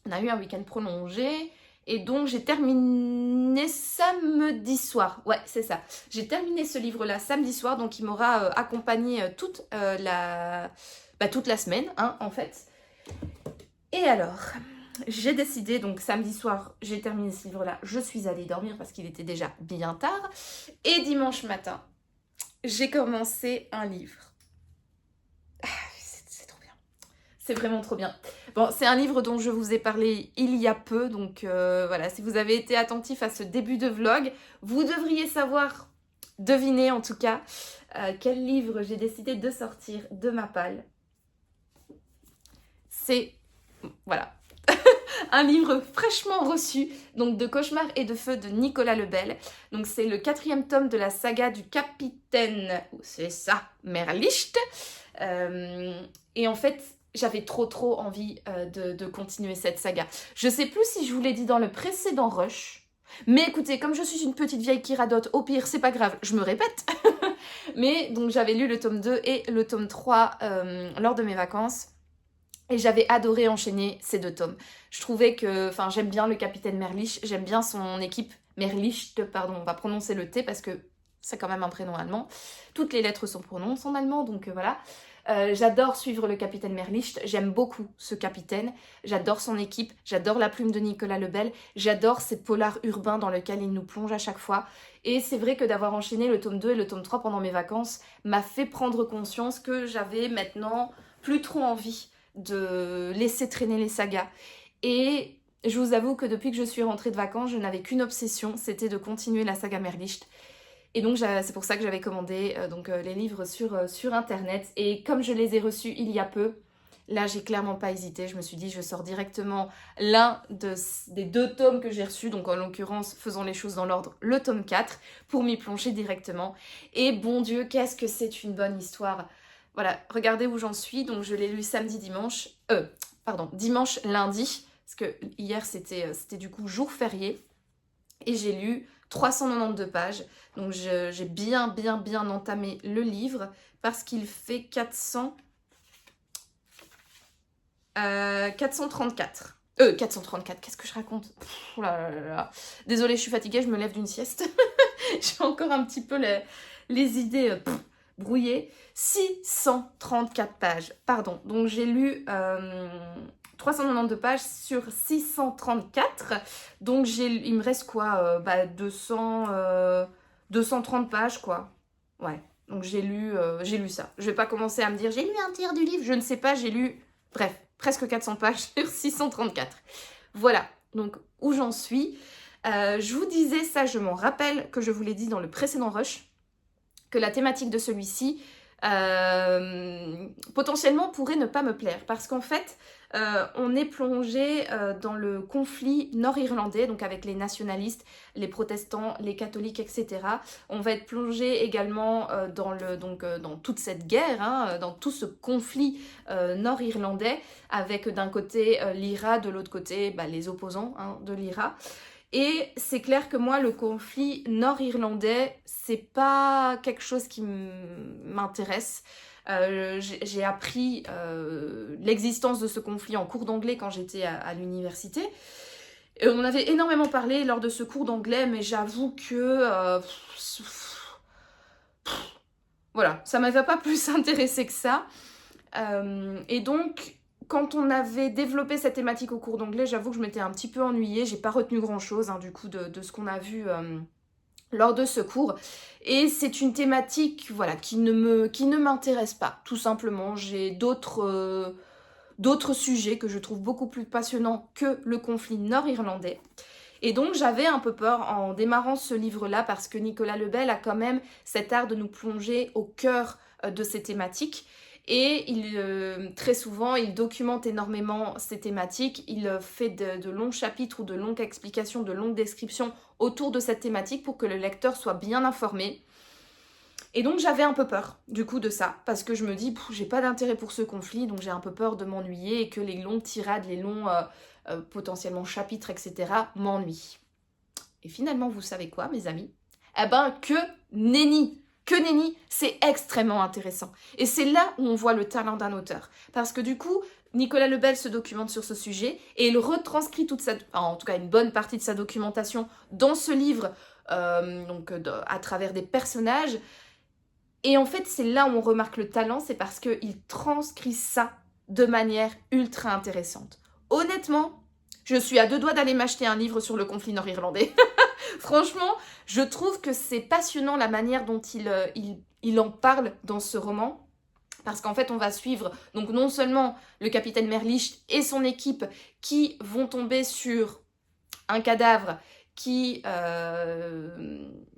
A: On a eu un week-end prolongé, et donc j'ai terminé samedi soir. Ouais, c'est ça. J'ai terminé ce livre-là samedi soir, donc il m'aura accompagné toute la semaine, hein, en fait. Et alors, j'ai décidé, donc samedi soir, j'ai terminé ce livre-là, je suis allée dormir parce qu'il était déjà bien tard. Et dimanche matin, j'ai commencé un livre. Ah, c'est trop bien. C'est vraiment trop bien. Bon, c'est un livre dont je vous ai parlé il y a peu, donc voilà, si vous avez été attentif à ce début de vlog, vous devriez savoir, deviner en tout cas, quel livre j'ai décidé de sortir de ma palle. C'est... Voilà. Un livre fraîchement reçu, donc de Cauchemars et de Feu de Nicolas Lebel. Donc c'est le 4e tome de la saga du capitaine, c'est ça, Merlicht. Et en fait, j'avais trop envie de continuer cette saga. Je sais plus si je vous l'ai dit dans le précédent rush, mais écoutez, comme je suis une petite vieille qui radote, au pire, c'est pas grave, je me répète. Mais donc j'avais lu le tome 2 et le tome 3 lors de mes vacances. Et j'avais adoré enchaîner ces 2 tomes. Je trouvais que, j'aime bien le capitaine Merlich, j'aime bien son équipe, Merlicht, pardon, on va prononcer le T parce que c'est quand même un prénom allemand. Toutes les lettres sont prononcées en allemand, donc voilà. J'adore suivre le capitaine Merlicht, j'aime beaucoup ce capitaine, j'adore son équipe, j'adore la plume de Nicolas Lebel, j'adore ces polars urbains dans lesquels il nous plonge à chaque fois. Et c'est vrai que d'avoir enchaîné le tome 2 et le tome 3 pendant mes vacances m'a fait prendre conscience que j'avais maintenant plus trop envie de laisser traîner les sagas. Et je vous avoue que depuis que je suis rentrée de vacances, je n'avais qu'une obsession, c'était de continuer la saga Merlicht. Et donc c'est pour ça que j'avais commandé les livres sur internet. Et comme je les ai reçus il y a peu, là j'ai clairement pas hésité. Je me suis dit je sors directement des 2 tomes que j'ai reçus. Donc en l'occurrence, faisons les choses dans l'ordre, le tome 4, pour m'y plonger directement. Et bon Dieu, qu'est-ce que c'est une bonne histoire. Voilà, regardez où j'en suis. Donc je l'ai lu dimanche, lundi. Parce que hier c'était du coup jour férié. Et j'ai lu 392 pages. Donc j'ai bien entamé le livre parce qu'il fait 434. 434, qu'est-ce que je raconte? Oh là là là. Désolée, je suis fatiguée, je me lève d'une sieste. J'ai encore un petit peu les idées brouillées. 634 pages, pardon. Donc j'ai lu 392 pages sur 634. Donc il me reste quoi 230 pages quoi. Ouais, donc j'ai lu ça. Je vais pas commencer à me dire j'ai lu un tiers du livre, je ne sais pas, j'ai lu, bref, presque 400 pages sur 634. Voilà, donc où j'en suis. Je vous disais ça, je m'en rappelle que je vous l'ai dit dans le précédent rush, que la thématique de celui-ci potentiellement pourrait ne pas me plaire parce qu'en fait on est plongé dans le conflit nord-irlandais, donc avec les nationalistes, les protestants, les catholiques, etc. On va être plongé également dans toute cette guerre, dans tout ce conflit nord-irlandais, avec d'un côté l'IRA, de l'autre côté les opposants de l'IRA. Et c'est clair que moi, le conflit nord-irlandais, c'est pas quelque chose qui m'intéresse. J'ai appris l'existence de ce conflit en cours d'anglais quand j'étais à l'université. Et on avait énormément parlé lors de ce cours d'anglais, mais j'avoue que voilà, ça m'avait pas plus intéressé que ça. Et donc, quand on avait développé cette thématique au cours d'anglais, j'avoue que je m'étais un petit peu ennuyée. J'ai pas retenu grand-chose du coup de ce qu'on a vu lors de ce cours. Et c'est une thématique voilà, qui ne m'intéresse pas, tout simplement. J'ai d'autres sujets que je trouve beaucoup plus passionnants que le conflit nord-irlandais. Et donc j'avais un peu peur en démarrant ce livre-là parce que Nicolas Lebel a quand même cet art de nous plonger au cœur de ces thématiques. Et très souvent, il documente énormément ces thématiques. Il fait de longs chapitres ou de longues explications, de longues descriptions autour de cette thématique pour que le lecteur soit bien informé. Et donc j'avais un peu peur du coup de ça, parce que je me dis, j'ai pas d'intérêt pour ce conflit, donc j'ai un peu peur de m'ennuyer et que les longues tirades, les longs potentiellement chapitres, etc. m'ennuient. Et finalement, vous savez quoi, mes amis? Eh ben, que nenni! Que nenni, c'est extrêmement intéressant. Et c'est là où on voit le talent d'un auteur. Parce que du coup, Nicolas Lebel se documente sur ce sujet et il retranscrit en tout cas une bonne partie de sa documentation dans ce livre, à travers des personnages. Et en fait, c'est là où on remarque le talent, c'est parce qu'il transcrit ça de manière ultra intéressante. Honnêtement, je suis à 2 doigts d'aller m'acheter un livre sur le conflit nord-irlandais. Franchement, je trouve que c'est passionnant la manière dont il en parle dans ce roman. Parce qu'en fait, on va suivre donc non seulement le capitaine Merlicht et son équipe qui vont tomber sur un cadavre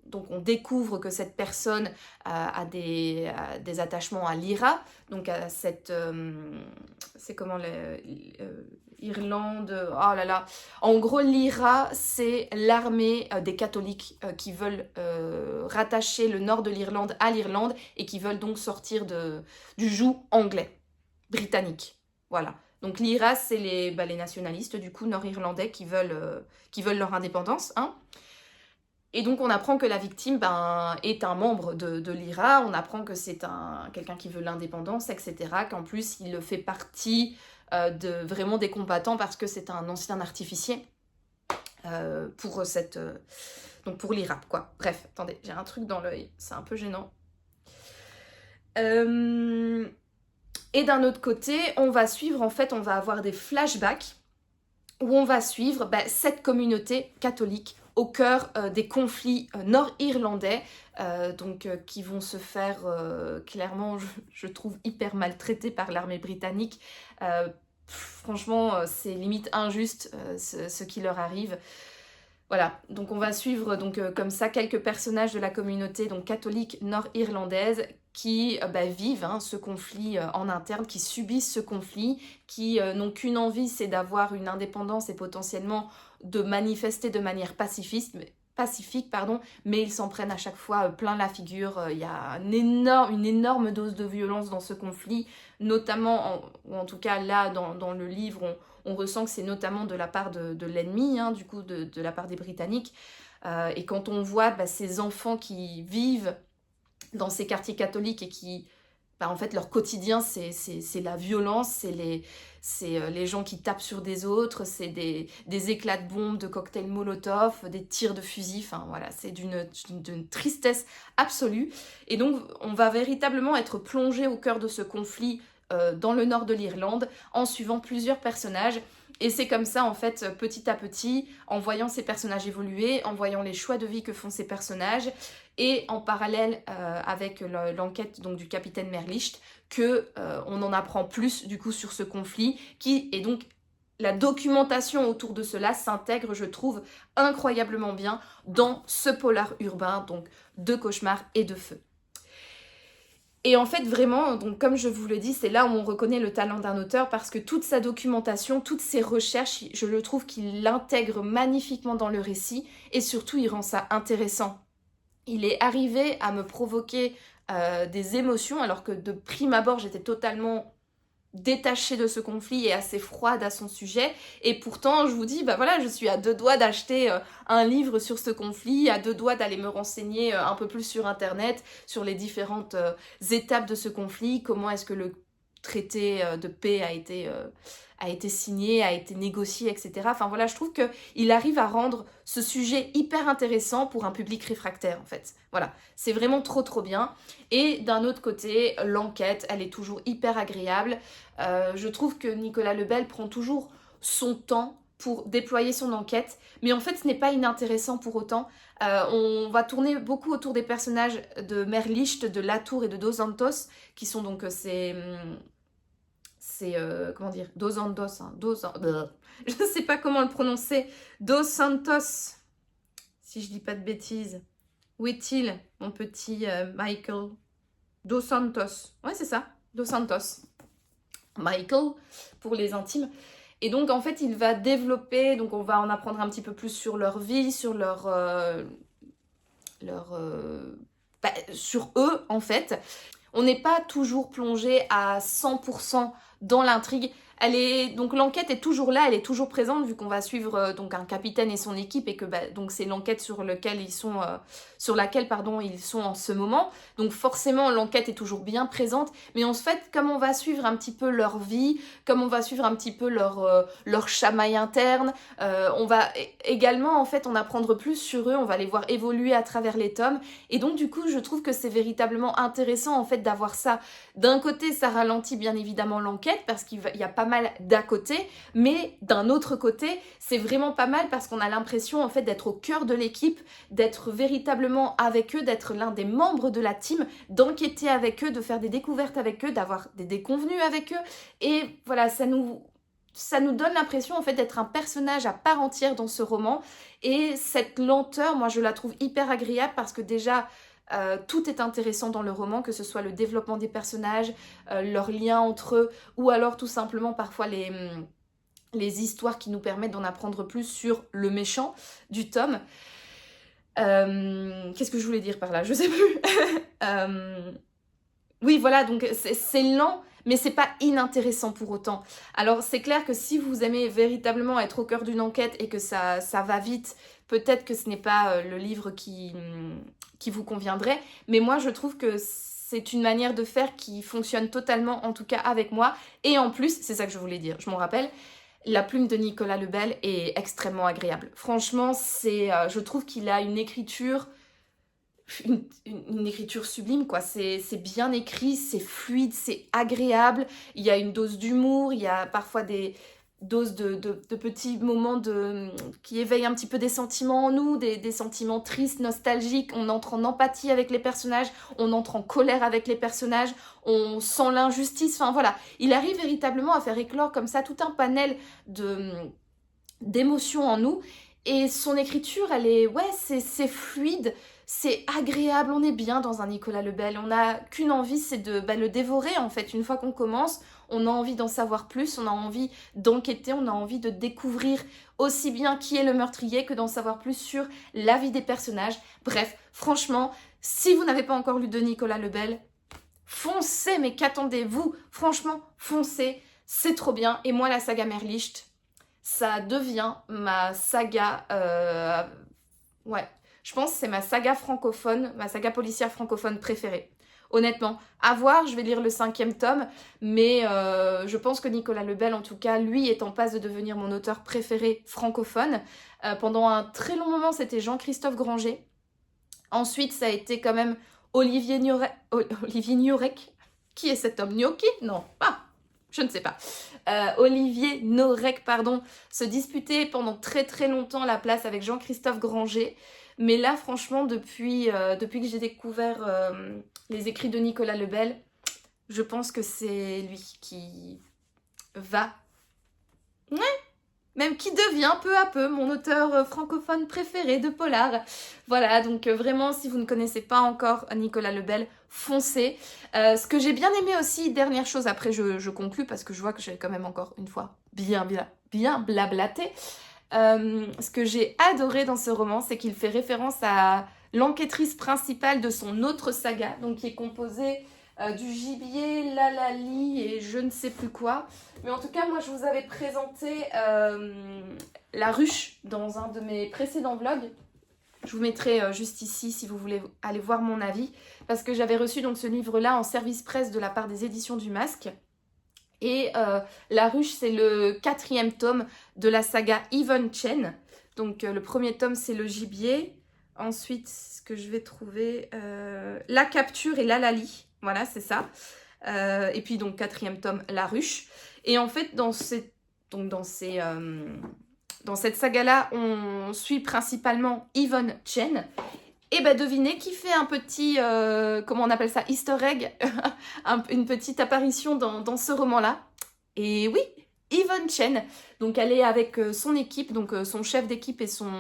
A: donc on découvre que cette personne a des attachements à l'IRA, donc à cette... c'est comment Irlande... Oh là là. En gros, l'IRA, c'est l'armée des catholiques qui veulent rattacher le nord de l'Irlande à l'Irlande et qui veulent donc sortir du joug anglais, britannique. Voilà. Donc l'IRA, c'est les nationalistes du coup nord-irlandais qui veulent leur indépendance. Et donc on apprend que la victime est un membre de l'IRA, on apprend que c'est quelqu'un qui veut l'indépendance, etc. Qu'en plus il fait partie vraiment des combattants parce que c'est un ancien artificier pour l'IRA, quoi. Bref, attendez, j'ai un truc dans l'œil, c'est un peu gênant. Et d'un autre côté, on va suivre, en fait, on va avoir des flashbacks où on va suivre cette communauté catholique au cœur des conflits nord-irlandais, qui vont se faire clairement, je trouve, hyper maltraités par l'armée britannique. Franchement, c'est limite injuste ce qui leur arrive. Voilà, donc on va suivre comme ça quelques personnages de la communauté catholique nord-irlandaise qui vivent ce conflit en interne, qui subissent ce conflit, qui n'ont qu'une envie, c'est d'avoir une indépendance et potentiellement de manifester de manière pacifique, mais ils s'en prennent à chaque fois plein la figure. Il y a une énorme dose de violence dans ce conflit, notamment, ou en tout cas là dans le livre, on ressent que c'est notamment de la part de l'ennemi, du coup de la part des Britanniques. Et quand on voit ces enfants qui vivent dans ces quartiers catholiques et qui, en fait, leur quotidien, c'est la violence, c'est les gens qui tapent sur des autres, c'est des éclats de bombes, de cocktails Molotov, des tirs de fusil, enfin voilà, c'est d'une tristesse absolue. Et donc, on va véritablement être plongé au cœur de ce conflit dans le nord de l'Irlande, en suivant plusieurs personnages. Et c'est comme ça, en fait, petit à petit, en voyant ces personnages évoluer, en voyant les choix de vie que font ces personnages, et en parallèle avec l'enquête du capitaine Merlicht, on en apprend plus du coup sur ce conflit, et donc la documentation autour de cela s'intègre, je trouve, incroyablement bien dans ce polar urbain, donc de cauchemar et de feu. Et en fait, vraiment, donc comme je vous le dis, c'est là où on reconnaît le talent d'un auteur, parce que toute sa documentation, toutes ses recherches, je le trouve qu'il l'intègre magnifiquement dans le récit, et surtout, il rend ça intéressant. Il est arrivé à me provoquer des émotions, alors que de prime abord, j'étais totalement détachée de ce conflit et assez froide à son sujet. Et pourtant, je vous dis, je suis à 2 doigts d'acheter un livre sur ce conflit, à 2 doigts d'aller me renseigner un peu plus sur Internet, sur les différentes étapes de ce conflit, comment est-ce que le traité de paix a été signé, a été négocié, etc. Enfin voilà, je trouve qu'il arrive à rendre ce sujet hyper intéressant pour un public réfractaire, en fait. Voilà, c'est vraiment trop bien. Et d'un autre côté, l'enquête, elle est toujours hyper agréable. Je trouve que Nicolas Lebel prend toujours son temps pour déployer son enquête, mais en fait ce n'est pas inintéressant pour autant. On va tourner beaucoup autour des personnages de Merlicht, de Latour et de Dos Santos, qui sont donc comment dire, Dos Santos, je ne sais pas comment le prononcer, Dos Santos, si je dis pas de bêtises. Où est-il, mon petit Michael? Dos Santos, ouais c'est ça, Dos Santos. Michael, pour les intimes. Et donc, en fait, il va développer, donc on va en apprendre un petit peu plus sur leur vie, sur sur eux, en fait. On n'est pas toujours plongé à 100% dans l'intrigue. Donc l'enquête est toujours là, elle est toujours présente, vu qu'on va suivre un capitaine et son équipe, et que donc c'est l'enquête sur laquelle ils sont en ce moment. Donc forcément l'enquête est toujours bien présente, mais en fait, comme on va suivre un petit peu leur vie, comme on va suivre un petit peu leur chamaille interne, on va également en fait en apprendre plus sur eux, on va les voir évoluer à travers les tomes, et donc du coup je trouve que c'est véritablement intéressant en fait d'avoir ça. D'un côté, ça ralentit bien évidemment l'enquête parce qu'il y a pas mal d'à côté, mais d'un autre côté, c'est vraiment pas mal parce qu'on a l'impression en fait d'être au cœur de l'équipe, d'être véritablement avec eux, d'être l'un des membres de la team, d'enquêter avec eux, de faire des découvertes avec eux, d'avoir des déconvenues avec eux, et voilà, ça nous donne l'impression en fait d'être un personnage à part entière dans ce roman, et cette lenteur, moi je la trouve hyper agréable parce que déjà tout est intéressant dans le roman, que ce soit le développement des personnages, leurs liens entre eux, ou alors tout simplement parfois les histoires qui nous permettent d'en apprendre plus sur le méchant du tome. Qu'est-ce que je voulais dire par là? Je sais plus. Oui, voilà, donc c'est lent, mais c'est pas inintéressant pour autant. Alors c'est clair que si vous aimez véritablement être au cœur d'une enquête et que ça va vite, peut-être que ce n'est pas le livre qui vous conviendrait, mais moi je trouve que c'est une manière de faire qui fonctionne totalement, en tout cas avec moi, et en plus, c'est ça que je voulais dire, je m'en rappelle, la plume de Nicolas Lebel est extrêmement agréable. Franchement, je trouve qu'il a une écriture une écriture sublime, quoi. C'est bien écrit, c'est fluide, c'est agréable. Il y a une dose d'humour, il y a parfois des doses de petits moments qui éveillent un petit peu des sentiments en nous, des sentiments tristes, nostalgiques. On entre en empathie avec les personnages, on entre en colère avec les personnages, on sent l'injustice. Enfin voilà, il arrive véritablement à faire éclore comme ça tout un panel d'émotions en nous. Et son écriture, elle est, ouais, c'est fluide, c'est agréable, on est bien dans un Nicolas Lebel. On n'a qu'une envie, c'est de le dévorer en fait. Une fois qu'on commence, on a envie d'en savoir plus, on a envie d'enquêter, on a envie de découvrir aussi bien qui est le meurtrier que d'en savoir plus sur la vie des personnages. Bref, franchement, si vous n'avez pas encore lu de Nicolas Lebel, foncez, mais qu'attendez-vous? Franchement, foncez, c'est trop bien. Et moi, la saga Merlicht, ça devient ma saga, ouais, je pense que c'est ma saga francophone, ma saga policière francophone préférée. Honnêtement, à voir, je vais lire le 5e tome, mais je pense que Nicolas Lebel, en tout cas, lui, est en passe de devenir mon auteur préféré francophone. Pendant un très long moment, c'était Jean-Christophe Granger. Ensuite, ça a été quand même Olivier Niorek. Qui est cet homme? Gnocchi? Non, pas. Je ne sais pas. Olivier Norek, pardon, se disputait pendant très très longtemps la place avec Jean-Christophe Granger. Mais là, franchement, depuis que j'ai découvert les écrits de Nicolas Lebel, je pense que c'est lui qui va... Ouais, même qui devient peu à peu mon auteur francophone préféré de polar. Voilà, donc vraiment, si vous ne connaissez pas encore Nicolas Lebel, foncez. Ce que j'ai bien aimé aussi, dernière chose, après je conclus parce que je vois que j'ai quand même encore une fois bien blablaté. Ce que j'ai adoré dans ce roman, c'est qu'il fait référence à l'enquêtrice principale de son autre saga, donc qui est composée du gibier, Lalali et je ne sais plus quoi. Mais en tout cas, moi, je vous avais présenté La Ruche dans un de mes précédents vlogs. Je vous mettrai juste ici si vous voulez aller voir mon avis. Parce que j'avais reçu donc ce livre-là en service presse de la part des éditions du Masque. Et La Ruche, c'est le 4e tome de la saga Yvonne Chen. Donc le premier tome, c'est le gibier. Ensuite, ce que je vais trouver, La Capture et Lalali. Voilà, c'est ça. Et puis donc 4e tome, La Ruche. Et en fait, dans cette saga-là, on suit principalement Yvonne Chen. Et bah devinez qui fait un petit, comment on appelle ça, easter egg, une petite apparition dans ce roman-là. Et oui, Yvonne Chen. Donc elle est avec son équipe, donc son chef d'équipe et son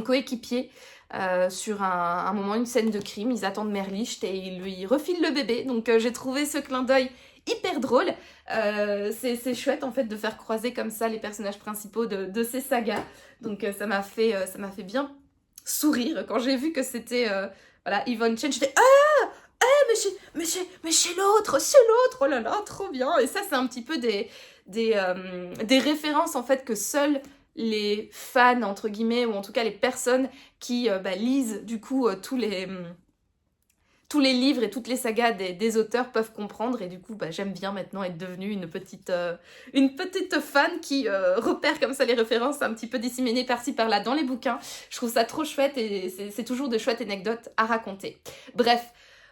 A: coéquipier sur un moment, une scène de crime. Ils attendent Merlicht et ils lui refilent le bébé. Donc j'ai trouvé ce clin d'œil hyper drôle. C'est chouette en fait de faire croiser comme ça les personnages principaux de ces sagas. Donc ça m'a fait bien sourire quand j'ai vu que c'était voilà, Yvonne Chen. J'étais mais c'est l'autre, oh là là, trop bien. Et ça c'est un petit peu des références en fait que seuls les fans entre guillemets, ou en tout cas les personnes qui lisent du coup tous les livres et toutes les sagas des auteurs peuvent comprendre. Et du coup j'aime bien maintenant être devenue une petite fan qui repère comme ça les références un petit peu disséminées par-ci par-là dans les bouquins. Je trouve ça trop chouette et c'est toujours de chouettes anecdotes à raconter. Bref,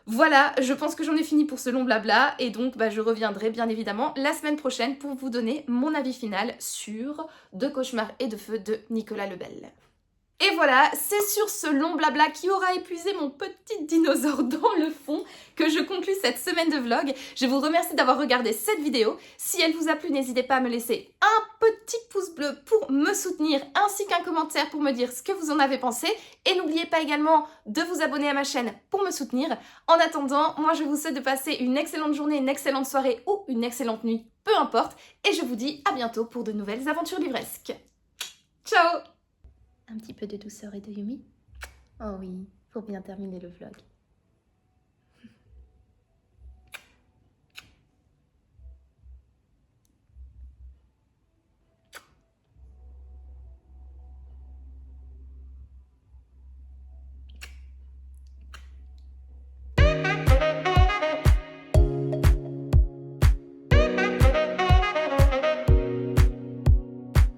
A: voilà, je pense que j'en ai fini pour ce long blabla et donc je reviendrai bien évidemment la semaine prochaine pour vous donner mon avis final sur De cauchemars et de feu de Nicolas Lebel. Et voilà, c'est sur ce long blabla qui aura épuisé mon petit dinosaure dans le fond que je conclue cette semaine de vlog. Je vous remercie d'avoir regardé cette vidéo. Si elle vous a plu, n'hésitez pas à me laisser un petit pouce bleu pour me soutenir ainsi qu'un commentaire pour me dire ce que vous en avez pensé. Et n'oubliez pas également de vous abonner à ma chaîne pour me soutenir. En attendant, moi je vous souhaite de passer une excellente journée, une excellente soirée ou une excellente nuit, peu importe. Et je vous dis à bientôt pour de nouvelles aventures livresques. Ciao!
B: Un petit peu de douceur et de Yumi. Oh oui, pour bien terminer le vlog.